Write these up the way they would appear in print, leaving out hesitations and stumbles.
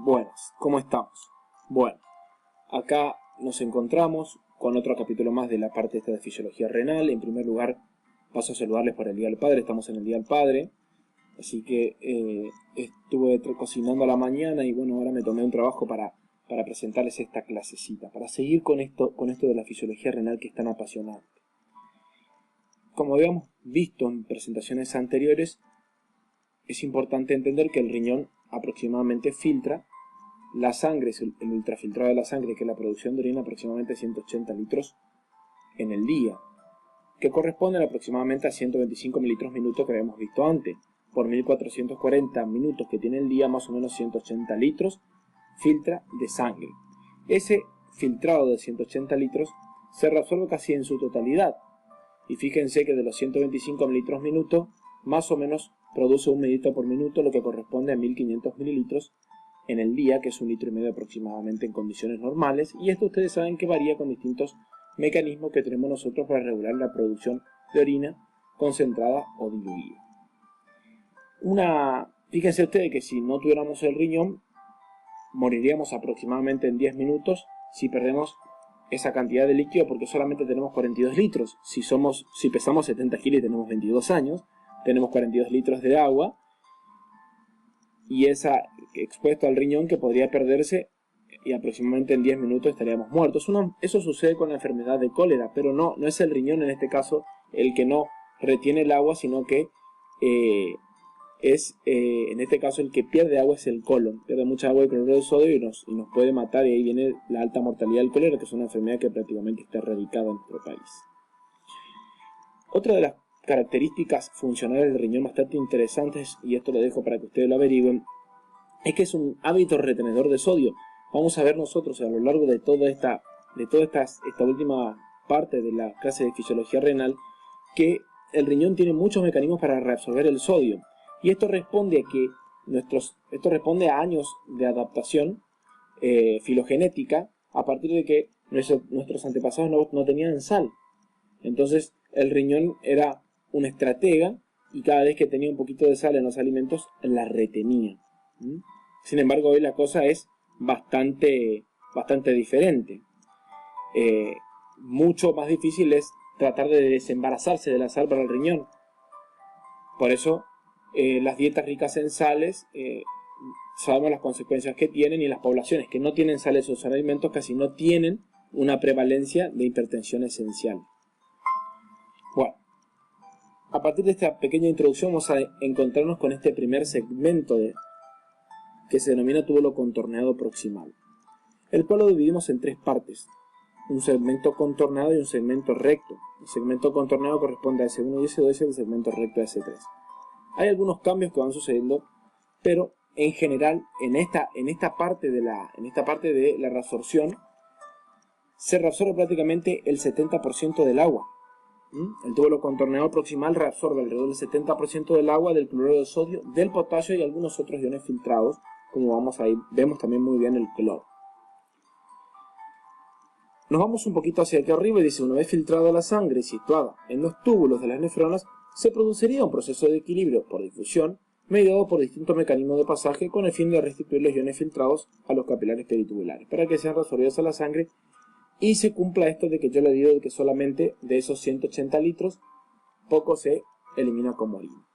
Buenas, ¿cómo estamos? Bueno, acá nos encontramos con otro capítulo más de la parte esta de fisiología renal. En primer lugar, paso a saludarles por el Día del Padre. Estamos en el Día del Padre, así que estuve cocinando a la mañana y bueno, ahora me tomé un trabajo para presentarles esta clasecita, para seguir con esto de la fisiología renal que es tan apasionante. Como habíamos visto en presentaciones anteriores, es importante entender que el riñón aproximadamente filtra la sangre, es el ultrafiltrado de la sangre, que es la producción de orina, aproximadamente 180 litros en el día, que corresponden aproximadamente a 125 mililitros minuto que habíamos visto antes. Por 1440 minutos que tiene el día, más o menos 180 litros filtra de sangre. Ese filtrado de 180 litros se reabsorbe casi en su totalidad. Y fíjense que de los 125 mililitros minuto, más o menos produce 1 mililitro por minuto, lo que corresponde a 1500 mililitros en el día, que es 1,5 litros aproximadamente en condiciones normales. Y esto ustedes saben que varía con distintos mecanismos que tenemos nosotros para regular la producción de orina concentrada o diluida. Fíjense ustedes que si no tuviéramos el riñón, moriríamos aproximadamente en 10 minutos si perdemos esa cantidad de líquido, porque solamente tenemos 42 litros. Si pesamos 70 kilos y tenemos 22 años, tenemos 42 litros de agua y esa expuesto al riñón que podría perderse y aproximadamente en 10 minutos estaríamos muertos. Eso sucede con la enfermedad de cólera, pero no es el riñón en este caso el que no retiene el agua, sino que en este caso el que pierde agua es el colon, pierde mucha agua de cloruro de sodio y nos puede matar, y ahí viene la alta mortalidad del cólera, que es una enfermedad que prácticamente está erradicada en nuestro país. Otra de las características funcionales del riñón bastante interesantes, y esto lo dejo para que ustedes lo averigüen, es que es un hábito retenedor de sodio. Vamos a ver nosotros a lo largo de toda esta última parte de la clase de fisiología renal que el riñón tiene muchos mecanismos para reabsorber el sodio. Y esto responde a años de adaptación filogenética, a partir de que nuestros antepasados no tenían sal. Entonces el riñón era un estratega y cada vez que tenía un poquito de sal en los alimentos la retenía. Sin embargo, hoy la cosa es bastante diferente. Mucho más difícil es tratar de desembarazarse de la sal para el riñón. Por eso las dietas ricas en sales, sabemos las consecuencias que tienen, y las poblaciones que no tienen sales en sus alimentos casi no tienen una prevalencia de hipertensión esencial. Bueno, a partir de esta pequeña introducción vamos a encontrarnos con este primer segmento que se denomina túbulo contorneado proximal, el cual lo dividimos en tres partes: un segmento contorneado y un segmento recto. El segmento contorneado corresponde a S1 y S2 y el segmento recto a S3. Hay algunos cambios que van sucediendo, pero en general en esta parte de la reabsorción se reabsorbe prácticamente el 70% del agua. El túbulo contorneado proximal reabsorbe alrededor del 70% del agua, del cloruro de sodio, del potasio y algunos otros iones filtrados, como vemos también muy bien el cloro. Nos vamos un poquito hacia aquí arriba y dice: una vez filtrada la sangre y situada en los túbulos de las nefronas, se produciría un proceso de equilibrio por difusión mediado por distintos mecanismos de pasaje con el fin de restituir los iones filtrados a los capilares peritubulares para que sean reabsorbidos a la sangre y se cumpla esto de que yo le digo que solamente de esos 180 litros poco se elimina como orina,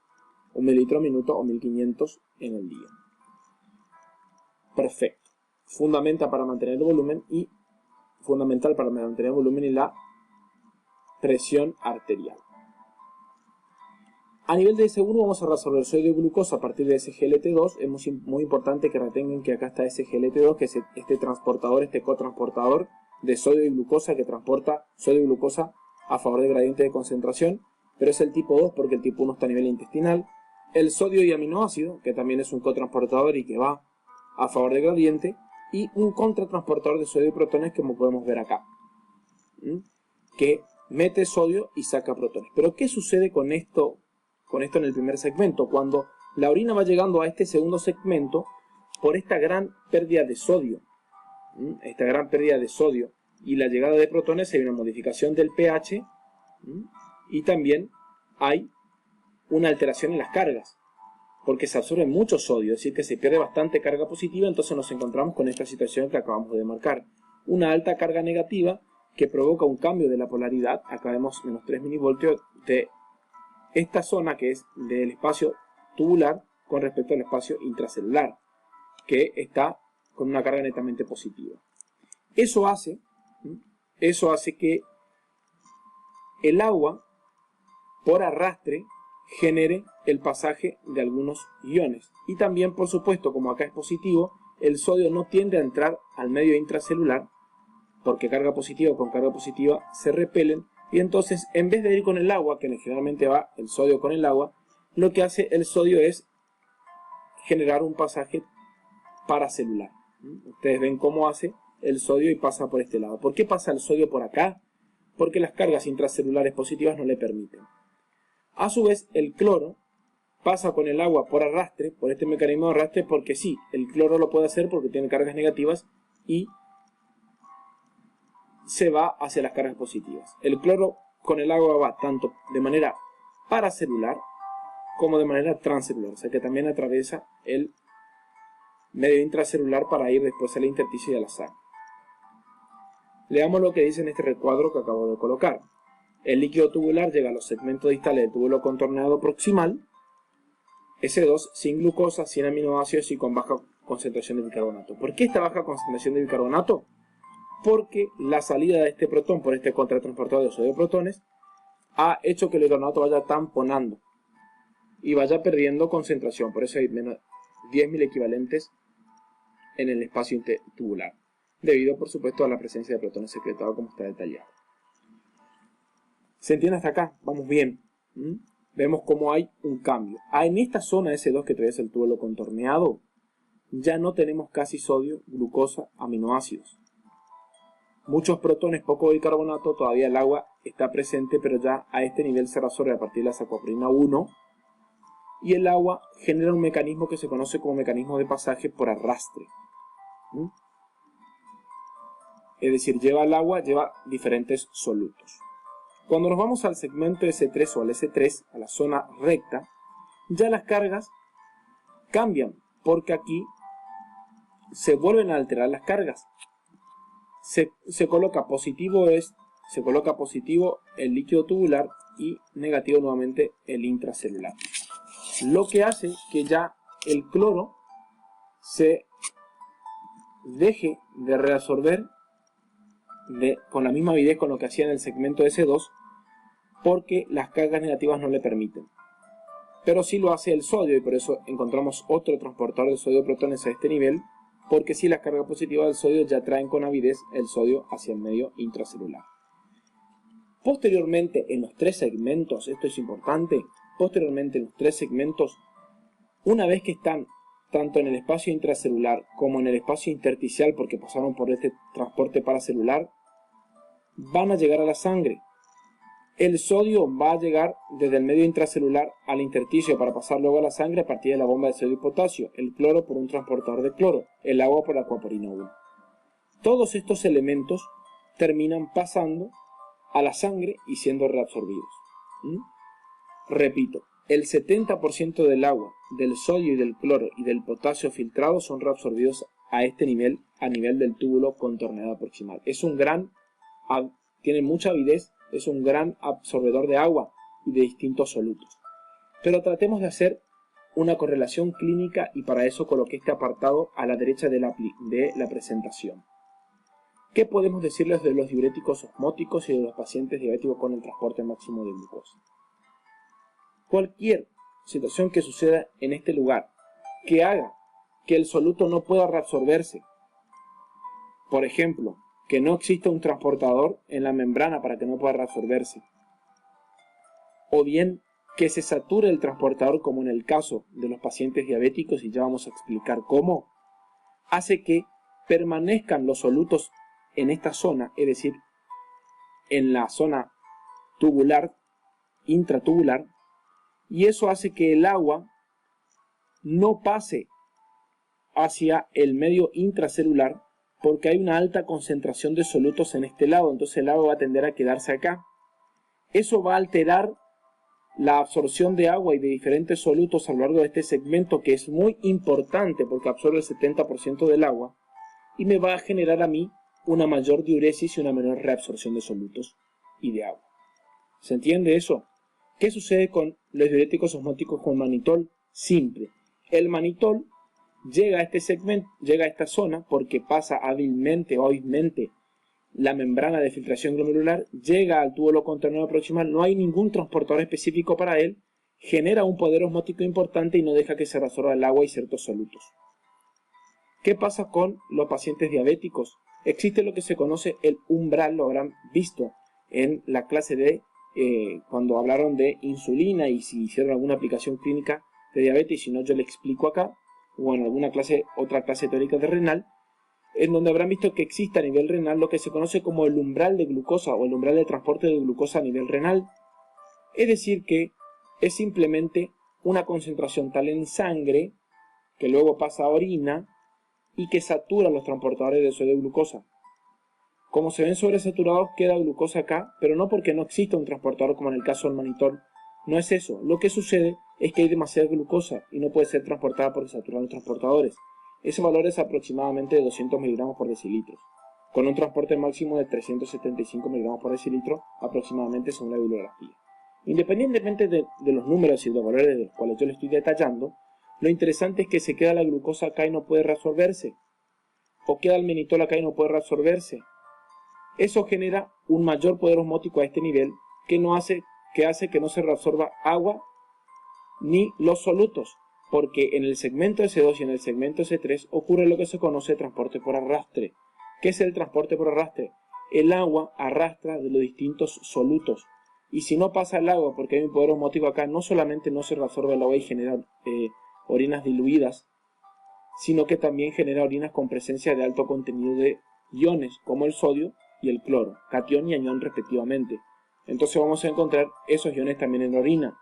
1 mililitro minuto o 1500 en el día. Perfecto. Fundamental para mantener el volumen y la presión arterial. A nivel de S1 vamos a reabsorber sodio y glucosa a partir de SGLT2. Es muy importante que retengan que acá está SGLT2, que es este cotransportador de sodio y glucosa, que transporta sodio y glucosa a favor del gradiente de concentración, pero es el tipo 2 porque el tipo 1 está a nivel intestinal. El sodio y aminoácido, que también es un cotransportador y que va a favor del gradiente, y un contratransportador de sodio y protones, como podemos ver acá, que mete sodio y saca protones. Pero ¿qué sucede con esto en el primer segmento? Cuando la orina va llegando a este segundo segmento, por esta gran pérdida de sodio, y la llegada de protones, hay una modificación del pH, y también hay una alteración en las cargas. porque se absorbe mucho sodio, es decir, que se pierde bastante carga positiva. Entonces nos encontramos con esta situación que acabamos de marcar. Una alta carga negativa que provoca un cambio de la polaridad. Acá vemos menos 3 milivoltios de esta zona que es del espacio tubular con respecto al espacio intracelular, que está con una carga netamente positiva. Eso hace que el agua por arrastre genere el pasaje de algunos iones. Y también, por supuesto, como acá es positivo, el sodio no tiende a entrar al medio intracelular, porque carga positiva con carga positiva se repelen, y entonces en vez de ir con el agua, que generalmente va el sodio con el agua, lo que hace el sodio es generar un pasaje paracelular. Ustedes ven cómo hace el sodio y pasa por este lado. ¿Por qué pasa el sodio por acá? Porque las cargas intracelulares positivas no le permiten. A su vez, el cloro pasa con el agua por arrastre, por este mecanismo de arrastre, porque sí, el cloro lo puede hacer porque tiene cargas negativas y se va hacia las cargas positivas. El cloro con el agua va tanto de manera paracelular como de manera transcelular, o sea que también atraviesa el medio intracelular para ir después al intersticio y a la sangre. Leamos lo que dice en este recuadro que acabo de colocar. El líquido tubular llega a los segmentos distales del túbulo contorneado proximal, S2, sin glucosa, sin aminoácidos y con baja concentración de bicarbonato. ¿Por qué esta baja concentración de bicarbonato? Porque la salida de este protón por este contratransportador de sodio protones ha hecho que el bicarbonato vaya tamponando y vaya perdiendo concentración. Por eso hay menos 10.000 equivalentes en el espacio tubular, debido por supuesto a la presencia de protones secretados, como está detallado. ¿Se entiende hasta acá? Vamos bien. Vemos cómo hay un cambio. En esta zona S2 que atraviesa el túbulo contorneado, ya no tenemos casi sodio, glucosa, aminoácidos. Muchos protones, poco bicarbonato, todavía el agua está presente, pero ya a este nivel se reabsorbe a partir de la sacoprina 1, y el agua genera un mecanismo que se conoce como mecanismo de pasaje por arrastre. Es decir, lleva el agua, lleva diferentes solutos. Cuando nos vamos al segmento S3 o al S3, a la zona recta, ya las cargas cambian, porque aquí se vuelven a alterar las cargas. Se coloca positivo el líquido tubular y negativo nuevamente el intracelular. Lo que hace que ya el cloro se deje de reabsorber con la misma avidez con lo que hacía en el segmento S2, porque las cargas negativas no le permiten. Pero sí lo hace el sodio, y por eso encontramos otro transportador de sodio protones a este nivel, porque sí las cargas positivas del sodio ya traen con avidez el sodio hacia el medio intracelular. Posteriormente, en los tres segmentos, esto es importante, posteriormente en los tres segmentos, una vez que están tanto en el espacio intracelular como en el espacio intersticial, porque pasaron por este transporte paracelular, van a llegar a la sangre. El sodio va a llegar desde el medio intracelular al intersticio para pasar luego a la sangre a partir de la bomba de sodio y potasio, el cloro por un transportador de cloro, el agua por acuaporina 1. Todos estos elementos terminan pasando a la sangre y siendo reabsorbidos. Repito, el 70% del agua, del sodio y del cloro y del potasio filtrado son reabsorbidos a este nivel, a nivel del túbulo contorneado proximal. Tiene mucha avidez, es un gran absorbedor de agua y de distintos solutos. Pero tratemos de hacer una correlación clínica, y para eso coloqué este apartado a la derecha de la presentación. ¿Qué podemos decirles de los diuréticos osmóticos y de los pacientes diabéticos con el transporte máximo de glucosa? Cualquier situación que suceda en este lugar que haga que el soluto no pueda reabsorberse, por ejemplo, que no exista un transportador en la membrana para que no pueda reabsorberse, o bien que se sature el transportador, como en el caso de los pacientes diabéticos, y ya vamos a explicar cómo, hace que permanezcan los solutos en esta zona, es decir, en la zona tubular, intratubular, y eso hace que el agua no pase hacia el medio intracelular, porque hay una alta concentración de solutos en este lado, entonces el agua va a tender a quedarse acá. Eso va a alterar la absorción de agua y de diferentes solutos a lo largo de este segmento, que es muy importante porque absorbe el 70% del agua, y me va a generar a mí una mayor diuresis y una menor reabsorción de solutos y de agua. ¿Se entiende eso? ¿Qué sucede con los diuréticos osmóticos con manitol? Simple. El manitol llega a este segmento, llega a esta zona porque pasa hábilmente o hábilmente la membrana de filtración glomerular, llega al túbulo contorno proximal, no hay ningún transportador específico para él, genera un poder osmótico importante y no deja que se reabsorba el agua y ciertos solutos. ¿Qué pasa con los pacientes diabéticos? Existe lo que se conoce el umbral, lo habrán visto en la clase de cuando hablaron de insulina y si hicieron alguna aplicación clínica de diabetes, si no yo le explico acá, o en alguna clase, otra clase teórica de renal, en donde habrán visto que existe a nivel renal lo que se conoce como el umbral de glucosa o el umbral de transporte de glucosa a nivel renal. Es decir que es simplemente una concentración tal en sangre que luego pasa a orina y que satura los transportadores de sodio de glucosa. Como se ven sobresaturados, queda glucosa acá, pero no porque no exista un transportador como en el caso del manitol. No es eso. Lo que sucede es que hay demasiada glucosa y no puede ser transportada porque saturan los transportadores. Ese valor es aproximadamente de 200 miligramos por decilitro, con un transporte máximo de 375 miligramos por decilitro aproximadamente según la bibliografía. Independientemente de los números y de los valores de los cuales yo le estoy detallando, lo interesante es que se queda la glucosa acá y no puede reabsorberse, o queda el manitol acá y no puede reabsorberse. Eso genera un mayor poder osmótico a este nivel que hace que no se reabsorba agua ni los solutos, porque en el segmento S2 y en el segmento S3 ocurre lo que se conoce transporte por arrastre. ¿Qué es el transporte por arrastre? El agua arrastra de los distintos solutos, y si no pasa el agua porque hay un poder osmótico acá, no solamente no se reabsorbe el agua y genera orinas diluidas, sino que también genera orinas con presencia de alto contenido de iones, como el sodio y el cloro, catión y anión respectivamente. Entonces vamos a encontrar esos iones también en la orina,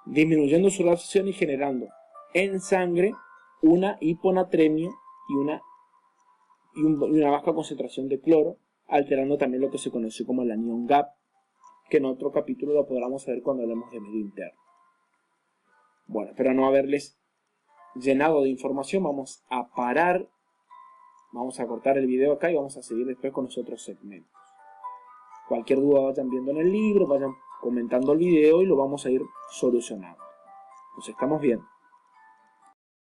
disminuyendo su reabsorción y generando en sangre una hiponatremia y una baja concentración de cloro, alterando también lo que se conoce como el anión gap, que en otro capítulo lo podremos ver cuando hablemos de medio interno. Bueno, espero no haberles llenado de información, vamos a parar, vamos a cortar el video acá y vamos a seguir después con los otros segmentos. Cualquier duda vayan viendo en el libro, vayan comentando el video y lo vamos a ir solucionando. Nos estamos viendo.